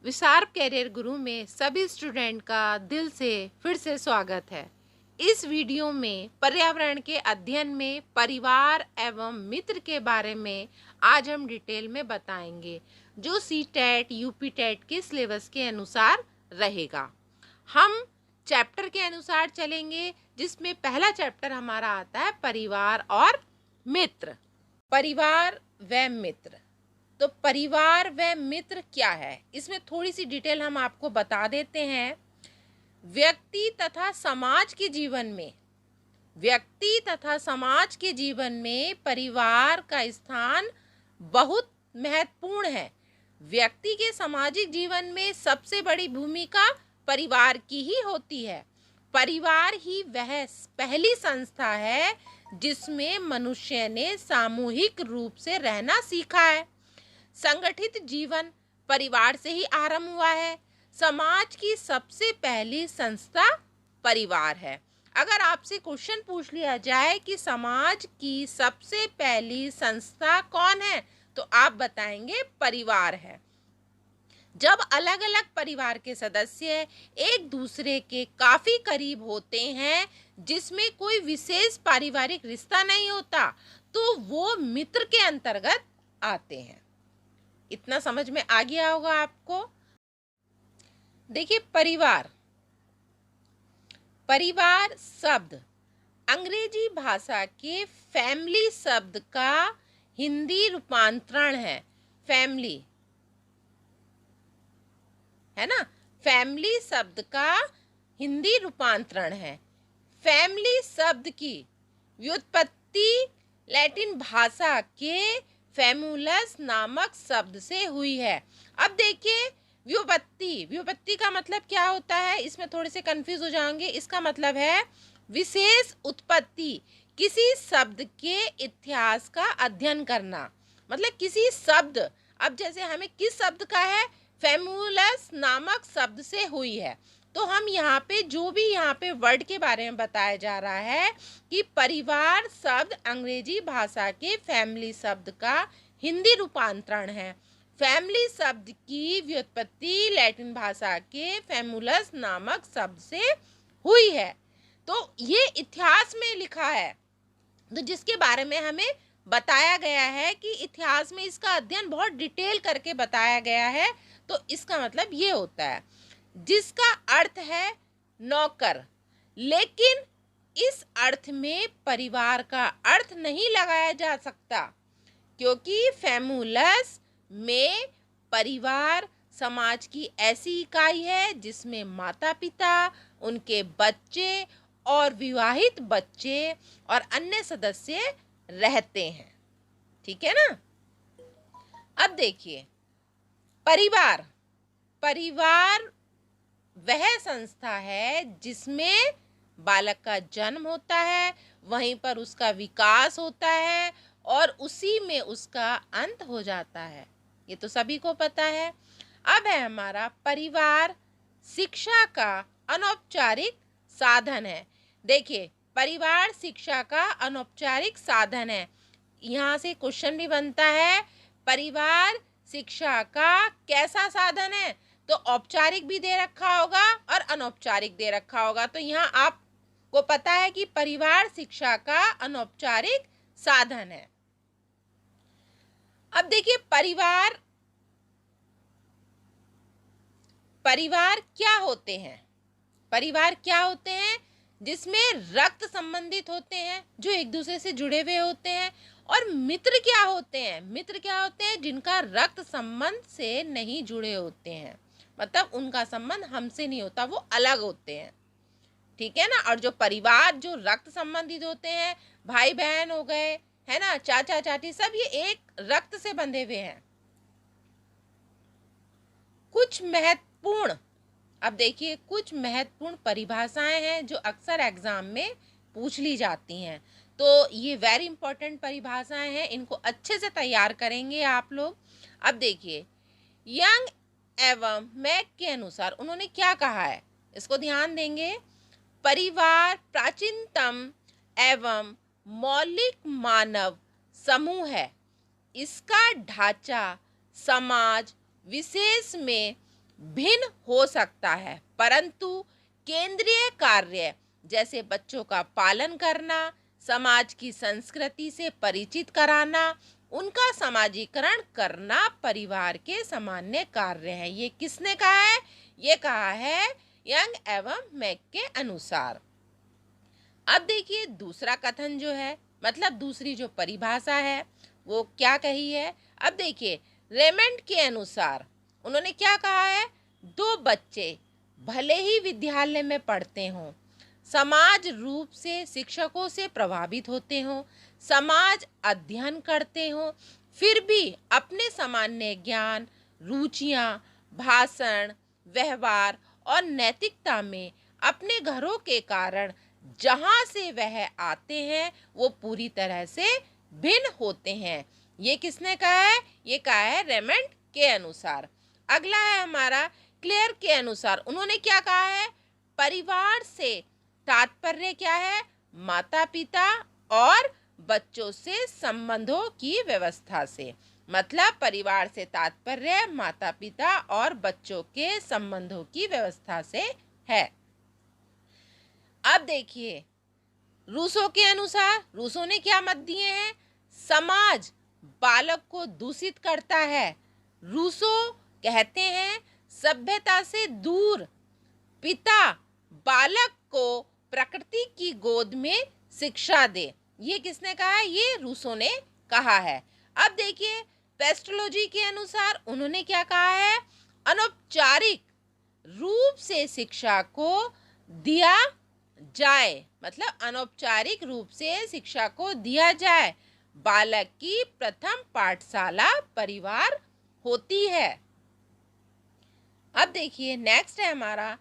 विशार्प career गुरु में सभी student का दिल से फिर से स्वागत है। इस वीडियो में पर्यावरण के अध्ययन में परिवार एवं मित्र के बारे में आज हम डिटेल में बताएंगे, जो सीटेट यूपीटेट के सिलेबस के अनुसार रहेगा। हम चैप्टर के अनुसार चलेंगे, जिसमें पहला चैप्टर हमारा आता है परिवार और मित्र। परिवार व मित्र। तो परिवार व मित्र क्या है, इसमें थोड़ी सी डिटेल हम आपको बता देते हैं। व्यक्ति तथा समाज के जीवन में परिवार का स्थान बहुत महत्वपूर्ण है। व्यक्ति के सामाजिक जीवन में सबसे बड़ी भूमिका परिवार की ही होती है। परिवार ही वह पहली संस्था है जिसमें मनुष्य ने सामूहिक रूप से रहना सीखा है। संगठित जीवन परिवार से ही आरंभ हुआ है। समाज की सबसे पहली संस्था परिवार है। अगर आपसे क्वेश्चन पूछ लिया जाए कि समाज की सबसे पहली संस्था कौन है, तो आप बताएंगे परिवार है। जब अलग अलग परिवार के सदस्य एक दूसरे के काफी करीब होते हैं, जिसमें कोई विशेष पारिवारिक रिश्ता नहीं होता, तो वो मित्र के अंतर्गत आते हैं। इतना समझ में आ गया होगा आपको। देखिए, परिवार शब्द अंग्रेजी भाषा के फैमिली शब्द का हिंदी रूपांतरण है। फैमिली है ना, फैमिली शब्द का हिंदी रूपांतरण है। फैमिली शब्द की व्युत्पत्ति लैटिन भाषा के फैमुलस नामक शब्द से हुई है। अब देखिए, व्युत्पत्ति का मतलब क्या होता है, इसमें थोड़े से कंफ्यूज हो जाएंगे। इसका मतलब है विशेष उत्पत्ति, किसी शब्द के इतिहास का अध्ययन करना। मतलब किसी शब्द, अब जैसे हमें किस शब्द का है, फैमुलस नामक शब्द से हुई है। तो हम यहाँ पे जो भी यहाँ पे वर्ड के बारे में बताया जा रहा है कि परिवार शब्द अंग्रेजी भाषा के फैमिली शब्द का हिंदी रूपांतरण है। फैमिली शब्द की व्युत्पत्ति लैटिन भाषा के फैमुलस नामक शब्द से हुई है। तो ये इतिहास में लिखा है, तो जिसके बारे में हमें बताया गया है कि इतिहास में इसका अध्ययन बहुत डिटेल करके बताया गया है। तो इसका मतलब ये होता है, जिसका अर्थ है नौकर। लेकिन इस अर्थ में परिवार का अर्थ नहीं लगाया जा सकता, क्योंकि फैमुलस में परिवार समाज की ऐसी इकाई है जिसमें माता पिता, उनके बच्चे और विवाहित बच्चे और अन्य सदस्य रहते हैं। ठीक है ना। अब देखिए, परिवार वह संस्था है जिसमें बालक का जन्म होता है, वहीं पर उसका विकास होता है और उसी में उसका अंत हो जाता है। ये तो सभी को पता है। अब है हमारा परिवार शिक्षा का अनौपचारिक साधन है। देखिए, परिवार शिक्षा का अनौपचारिक साधन है। यहाँ से क्वेश्चन भी बनता है, परिवार शिक्षा का कैसा साधन है? तो औपचारिक भी दे रखा होगा और अनौपचारिक दे रखा होगा। तो यहाँ आपको पता है कि परिवार शिक्षा का अनौपचारिक साधन है। अब देखिए, परिवार क्या होते हैं? परिवार क्या होते हैं? जिसमें रक्त संबंधित होते हैं, जो एक दूसरे से जुड़े हुए होते हैं। और मित्र क्या होते हैं? मित्र क्या होते हैं? जिनका रक्त संबंध से नहीं जुड़े होते हैं, मतलब उनका संबंध हमसे नहीं होता, वो अलग होते हैं। ठीक है ना। और जो परिवार जो रक्त संबंधित होते हैं, भाई बहन हो गए, है ना, चाचा चाची, सब ये एक रक्त से बंधे हुए हैं। अब देखिए, कुछ महत्वपूर्ण परिभाषाएं हैं जो अक्सर एग्जाम में पूछ ली जाती हैं। तो ये वेरी इंपॉर्टेंट परिभाषाएं हैं, इनको अच्छे से तैयार करेंगे आप लोग। अब देखिए, यंग एवं मैक के अनुसार उन्होंने क्या कहा है, इसको ध्यान देंगे। परिवार प्राचीनतम एवं मौलिक मानव समूह है। इसका ढांचा समाज विशेष में भिन्न हो सकता है, परंतु केंद्रीय कार्य जैसे बच्चों का पालन करना, समाज की संस्कृति से परिचित कराना, उनका समाजीकरण करना परिवार के सामान्य कार्य हैं। ये किसने कहा है? ये कहा है यंग एवं मैक के अनुसार। अब देखिए दूसरा कथन जो है, मतलब दूसरी जो परिभाषा है वो क्या कही है। अब देखिए रेमंड के अनुसार उन्होंने क्या कहा है, दो बच्चे भले ही विद्यालय में पढ़ते हों, समाज रूप से शिक्षकों से प्रभावित होते हों, समाज अध्ययन करते हों, फिर भी अपने सामान्य ज्ञान, रुचियां, भाषण, व्यवहार और नैतिकता में अपने घरों के कारण जहां से वह आते हैं वो पूरी तरह से भिन्न होते हैं। ये किसने कहा है? ये कहा है रेमंड के अनुसार। अगला है हमारा क्लेयर के अनुसार। उन्होंने क्या कहा है? परिवार से तात्पर्य क्या है? माता पिता और बच्चों से संबंधों की व्यवस्था से। मतलब परिवार से तात्पर्य माता पिता और बच्चों के संबंधों की व्यवस्था से है। अब देखिए रूसो के अनुसार, रूसो ने क्या मत दिए हैं? समाज बालक को दूषित करता है। रूसो कहते हैं सभ्यता से दूर पिता बालक को प्रकृति की गोद में शिक्षा दे। ये किसने कहा है? ये रूसो ने कहा है। अब देखिए पेस्टोलॉजी के अनुसार उन्होंने क्या कहा है? अनौपचारिक रूप से शिक्षा को दिया जाए, मतलब अनौपचारिक रूप से शिक्षा को दिया जाए। बालक की प्रथम पाठशाला परिवार होती है। अब देखिए नेक्स्ट है हमारा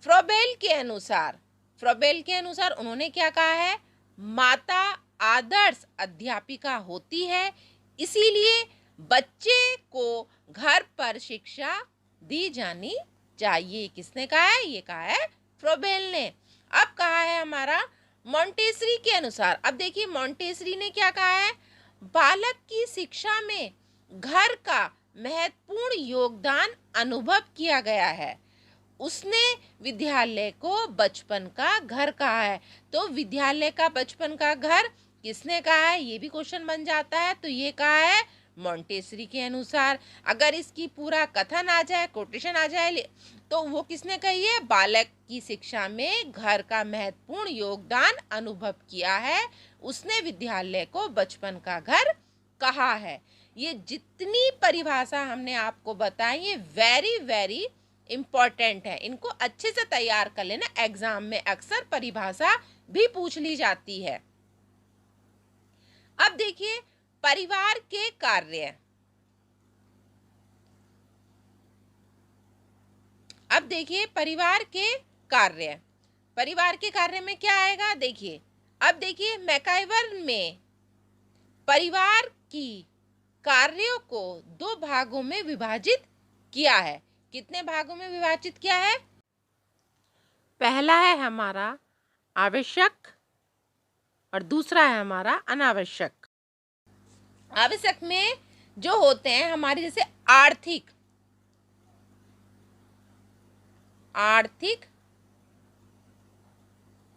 फ्रोबेल के अनुसार। फ्रोबेल के अनुसार उन्होंने क्या कहा है? माता आदर्श अध्यापिका होती है, इसीलिए बच्चे को घर पर शिक्षा दी जानी चाहिए। किसने कहा है? ये कहा है फ्रोबेल ने। अब कहा है हमारा मॉन्टेसरी के अनुसार। अब देखिए मॉन्टेसरी ने क्या कहा है? बालक की शिक्षा में घर का महत्वपूर्ण योगदान अनुभव किया गया है। उसने विद्यालय को बचपन का घर कहा है। तो विद्यालय का बचपन का घर किसने कहा है? ये भी क्वेश्चन बन जाता है। तो ये कहा है मॉन्टेसरी के अनुसार। अगर इसकी पूरा कथन आ जाए, कोटेशन आ जाए, तो वो किसने कही है? बालक की शिक्षा में घर का महत्वपूर्ण योगदान अनुभव किया है, उसने विद्यालय को बचपन का घर कहा है। ये जितनी परिभाषा हमने आपको बताई ये वेरी वेरी इम्पॉर्टेंट है, इनको अच्छे से तैयार कर लेना। एग्जाम में अक्सर परिभाषा भी पूछ ली जाती है। अब देखिए परिवार के कार्य। अब देखिए परिवार के कार्य, परिवार के कार्य में क्या आएगा? देखिए अब देखिए मैकाइवर में परिवार की कार्यों को दो भागों में विभाजित किया है। कितने भागों में विभाजित किया है? पहला है हमारा आवश्यक और दूसरा है हमारा अनावश्यक। आवश्यक में जो होते हैं हमारे जैसे आर्थिक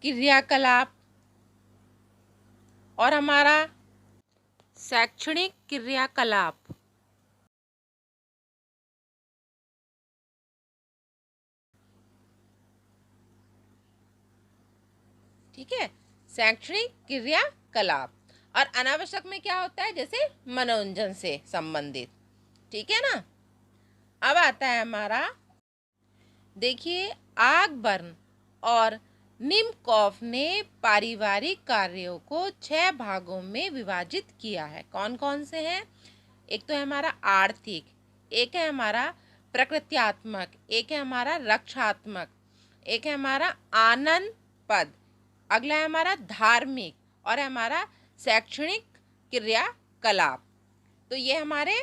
क्रियाकलाप और हमारा शैक्षणिक क्रियाकलाप। ठीक है, शैक्षणिक क्रियाकलाप। और अनावश्यक में क्या होता है? जैसे मनोरंजन से संबंधित। ठीक है ना। अब आता है हमारा देखिए आगबर्न और निमकॉफ ने पारिवारिक कार्यों को 6 भागों में विभाजित किया है। कौन कौन से हैं? एक तो है हमारा आर्थिक, एक है हमारा प्रकृत्यात्मक, एक है हमारा रक्षात्मक, एक है हमारा आनंद पद, अगला है हमारा धार्मिक और है हमारा शैक्षणिक क्रियाकलाप। तो ये हमारे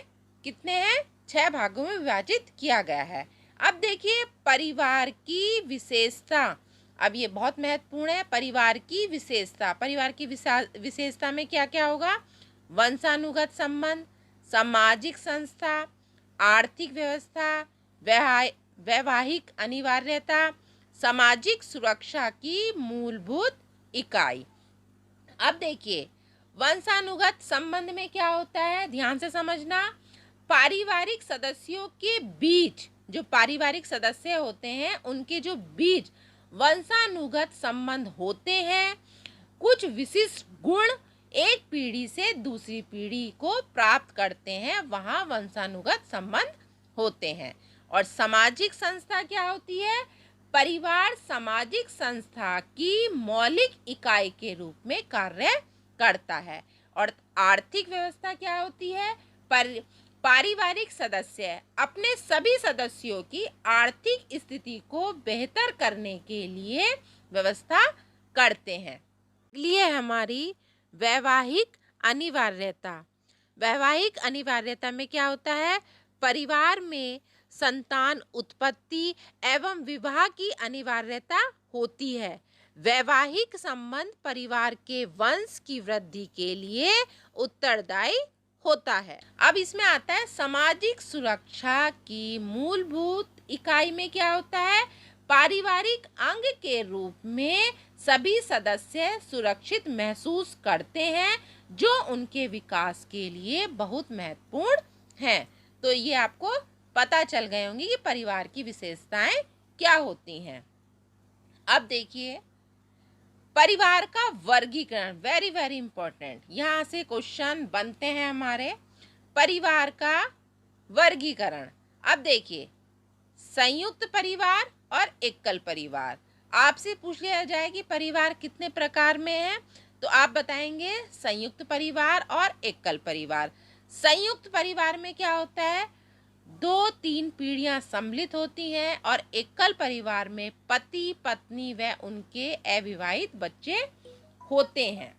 कितने हैं? 6 भागों में विभाजित किया गया है। अब देखिए परिवार की विशेषता। अब ये बहुत महत्वपूर्ण है। परिवार की विशेषता, परिवार की विशेषता में क्या क्या होगा? वंशानुगत संबंध, सामाजिक संस्था, आर्थिक व्यवस्था, वैवाहिक अनिवार्यता, सामाजिक सुरक्षा की मूलभूत इकाई। अब देखिए, वंशानुगत संबंध में क्या होता है, ध्यान से समझना। पारिवारिक सदस्यों के बीच, जो पारिवारिक सदस्य होते हैं उनके जो बीच वंशानुगत संबंध होते हैं, कुछ विशिष्ट गुण एक पीढ़ी से दूसरी पीढ़ी को प्राप्त करते हैं, वहाँ वंशानुगत संबंध होते हैं। और सामाजिक संस्था क्या होती है, परिवार सामाजिक संस्था की मौलिक इकाई के रूप में कार्य करता है। और आर्थिक व्यवस्था क्या होती है, पारिवारिक सदस्य अपने सभी सदस्यों की आर्थिक स्थिति को बेहतर करने के लिए व्यवस्था करते हैं। लिए हमारी वैवाहिक अनिवार्यता। वैवाहिक अनिवार्यता में क्या होता है, परिवार में संतान उत्पत्ति एवं विवाह की अनिवार्यता होती है। वैवाहिक संबंध परिवार के वंश की वृद्धि के लिए उत्तरदायी होता है। अब इसमें आता है सामाजिक सुरक्षा की मूलभूत इकाई में क्या होता है, पारिवारिक अंग के रूप में सभी सदस्य सुरक्षित महसूस करते हैं, जो उनके विकास के लिए बहुत महत्वपूर्ण हैं। तो ये आपको पता चल गए होंगे कि परिवार की विशेषताएं क्या होती हैं। अब देखिए, परिवार का वर्गीकरण, वेरी वेरी इंपॉर्टेंट, यहाँ से क्वेश्चन बनते हैं हमारे। परिवार का वर्गीकरण। अब देखिए, संयुक्त परिवार और एकल परिवार। आपसे पूछ लिया जाए कि परिवार कितने प्रकार में है, तो आप बताएंगे संयुक्त परिवार और एकल परिवार। संयुक्त परिवार में क्या होता है, 2-3 पीढ़ियां सम्मिलित होती हैं, और एकल परिवार में पति पत्नी व उनके अविवाहित बच्चे होते हैं।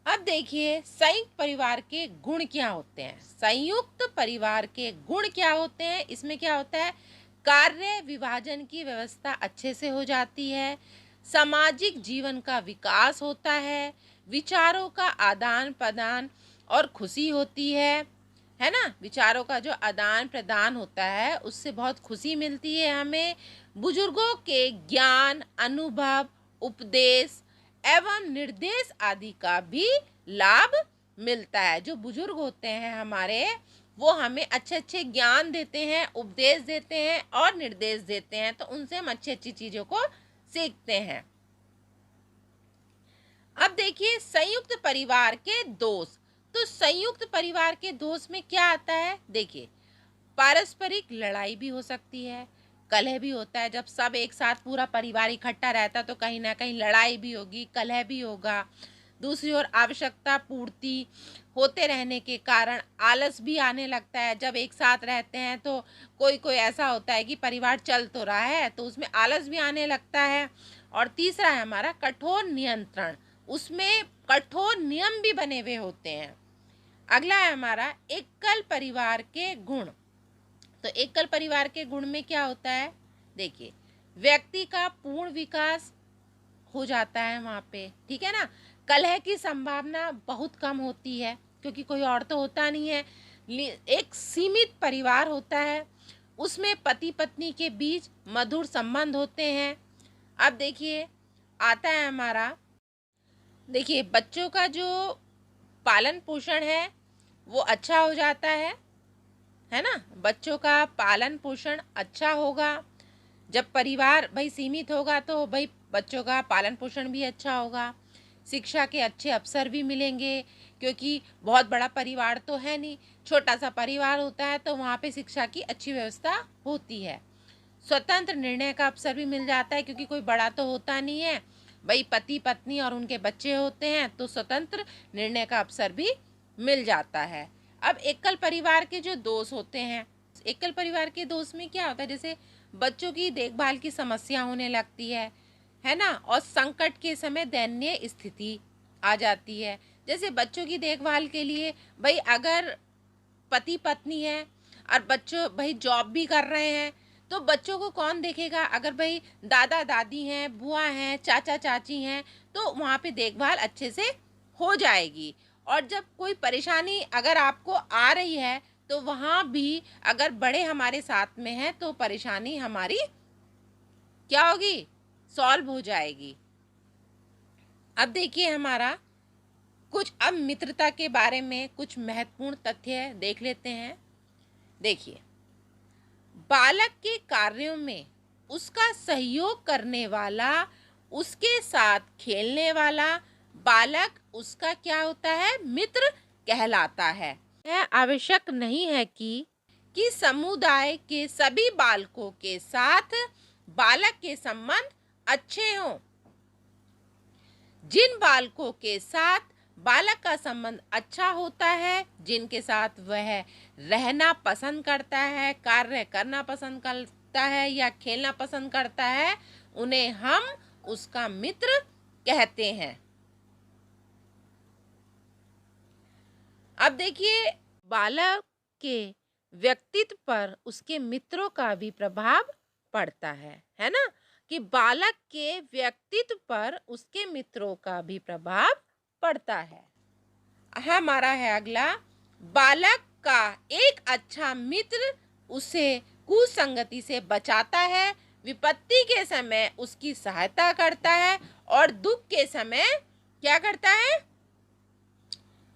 अब देखिए, संयुक्त परिवार के गुण क्या होते हैं। संयुक्त परिवार के गुण क्या होते हैं, इसमें क्या होता है, कार्य विभाजन की व्यवस्था अच्छे से हो जाती है, सामाजिक जीवन का विकास होता है, विचारों का आदान प्रदान और खुशी होती है ना। विचारों का जो आदान प्रदान होता है उससे बहुत खुशी मिलती है हमें। बुजुर्गों के ज्ञान, अनुभव, उपदेश एवं निर्देश आदि का भी लाभ मिलता है। जो बुजुर्ग होते हैं हमारे, वो हमें अच्छे अच्छे ज्ञान देते हैं, उपदेश देते हैं और निर्देश देते हैं, तो उनसे हम अच्छी अच्छी चीज़ों को सीखते हैं। अब देखिए, संयुक्त परिवार के दोष। तो संयुक्त परिवार के दोष में क्या आता है, देखिए, पारस्परिक लड़ाई भी हो सकती है, कलह भी होता है। जब सब एक साथ पूरा परिवार इकट्ठा रहता है तो कहीं ना कहीं लड़ाई भी होगी, कलह भी होगा। दूसरी ओर आवश्यकता पूर्ति होते रहने के कारण आलस भी आने लगता है। जब एक साथ रहते हैं तो कोई कोई ऐसा होता है कि परिवार चल तो रहा है तो उसमें आलस भी आने लगता है। और तीसरा है हमारा कठोर नियंत्रण, उसमें कठोर नियम भी बने हुए होते हैं। अगला है हमारा एकल परिवार के गुण। तो एकल परिवार के गुण में क्या होता है, देखिए, व्यक्ति का पूर्ण विकास हो जाता है वहाँ पे, ठीक है ना। कलह की संभावना बहुत कम होती है क्योंकि कोई और तो होता नहीं है। एक सीमित परिवार होता है, उसमें पति पत्नी के बीच मधुर संबंध होते हैं। अब देखिए, आता है हमारा, देखिए, बच्चों का जो पालन पोषण है वो अच्छा हो जाता है ना। बच्चों का पालन पोषण अच्छा होगा। जब परिवार भाई सीमित होगा तो भाई बच्चों का पालन पोषण भी अच्छा होगा। शिक्षा के अच्छे अवसर भी मिलेंगे क्योंकि बहुत बड़ा परिवार तो है नहीं, छोटा सा परिवार होता है, तो वहाँ पे शिक्षा की अच्छी व्यवस्था होती है। स्वतंत्र निर्णय का अवसर भी मिल जाता है क्योंकि कोई बड़ा तो होता नहीं है, भाई पति पत्नी और उनके बच्चे होते हैं, तो स्वतंत्र निर्णय का अवसर भी मिल जाता है। अब एकल परिवार के जो दोष होते हैं, एकल परिवार के दोष में क्या होता है, जैसे बच्चों की देखभाल की समस्या होने लगती है ना। और संकट के समय दयनीय स्थिति आ जाती है। जैसे बच्चों की देखभाल के लिए भाई अगर पति पत्नी है और बच्चों भाई जॉब भी कर रहे हैं तो बच्चों को कौन देखेगा। अगर भाई दादा दादी हैं, बुआ हैं, चाचा चाची हैं, तो वहाँ पे देखभाल अच्छे से हो जाएगी। और जब कोई परेशानी अगर आपको आ रही है तो वहाँ भी अगर बड़े हमारे साथ में हैं तो परेशानी हमारी क्या होगी, सॉल्व हो जाएगी। अब देखिए हमारा कुछ, अब मित्रता के बारे में कुछ महत्वपूर्ण तथ्य देख लेते हैं। देखिए, बालक के कार्यों में उसका सहयोग करने वाला, उसके साथ खेलने वाला बालक उसका क्या होता है, मित्र कहलाता है। यह आवश्यक नहीं है कि समुदाय के सभी बालकों के साथ बालक के संबंध अच्छे हों। जिन बालकों के साथ बालक का संबंध अच्छा होता है, जिनके साथ वह रहना पसंद करता है, कार्य करना पसंद करता है या खेलना पसंद करता है, उन्हें हम उसका मित्र कहते हैं। अब देखिए, बालक के व्यक्तित्व पर उसके मित्रों का भी प्रभाव पड़ता है ना, कि बालक के व्यक्तित्व पर उसके मित्रों का भी प्रभाव पड़ता है। हमारा है अगला, बालक का एक अच्छा मित्र उसे कुसंगति से बचाता है, विपत्ति के समय उसकी सहायता करता है और दुख के समय क्या करता है,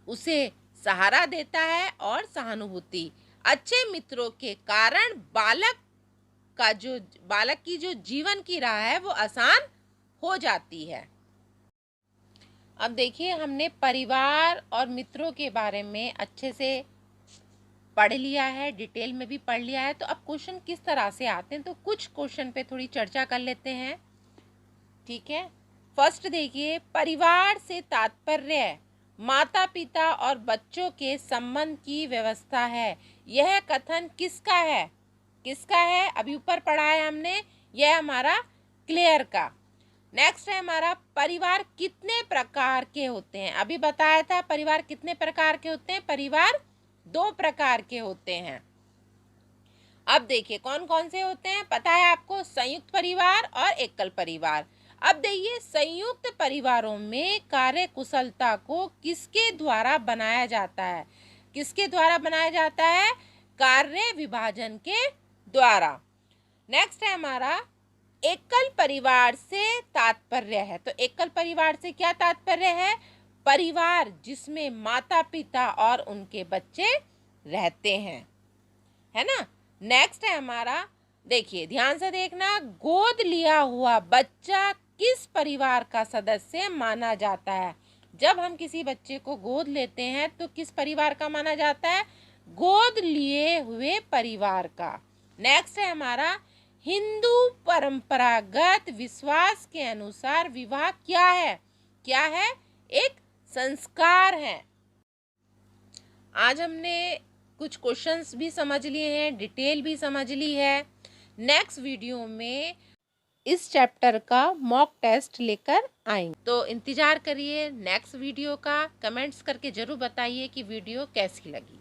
उसे सहारा देता है और सहानुभूति। अच्छे मित्रों के कारण बालक की जो जीवन की राह है वो आसान हो जाती है। अब देखिए, हमने परिवार और मित्रों के बारे में अच्छे से पढ़ लिया है, डिटेल में भी पढ़ लिया है। तो अब क्वेश्चन किस तरह से आते हैं, तो कुछ क्वेश्चन पे थोड़ी चर्चा कर लेते हैं। ठीक है, फर्स्ट देखिए, परिवार से तात्पर्य माता पिता और बच्चों के संबंध की व्यवस्था है। यह कथन किसका है, किसका है, अभी ऊपर पढ़ा है हमने, यह हमारा क्लेयर का। नेक्स्ट है हमारा, परिवार कितने प्रकार के होते हैं। अभी बताया था परिवार कितने प्रकार के होते हैं, परिवार 2 प्रकार के होते हैं। अब देखिए कौन कौन से होते हैं, पता है आपको, संयुक्त परिवार और एकल परिवार। अब देखिए, संयुक्त परिवारों में कार्य कुशलता को किसके द्वारा बनाया जाता है, किसके द्वारा बनाया जाता है, कार्य विभाजन के द्वारा। नेक्स्ट है हमारा, एकल परिवार से तात्पर्य है, तो एकल परिवार से क्या तात्पर्य है, परिवार जिसमें माता पिता और उनके बच्चे रहते हैं, है ना। नेक्स्ट है हमारा, देखिए ध्यान से देखना, गोद लिया हुआ बच्चा किस परिवार का सदस्य माना जाता है। जब हम किसी बच्चे को गोद लेते हैं तो किस परिवार का माना जाता है, गोद लिए हुए परिवार का। नेक्स्ट है हमारा, हिंदू परंपरागत विश्वास के अनुसार विवाह क्या है, क्या है, एक संस्कार है। आज हमने कुछ क्वेश्चंस भी समझ लिए हैं, डिटेल भी समझ ली है। नेक्स्ट वीडियो में इस चैप्टर का मॉक टेस्ट लेकर आएंगे, तो इंतजार करिए नेक्स्ट वीडियो का। कमेंट्स करके जरूर बताइए कि वीडियो कैसी लगी।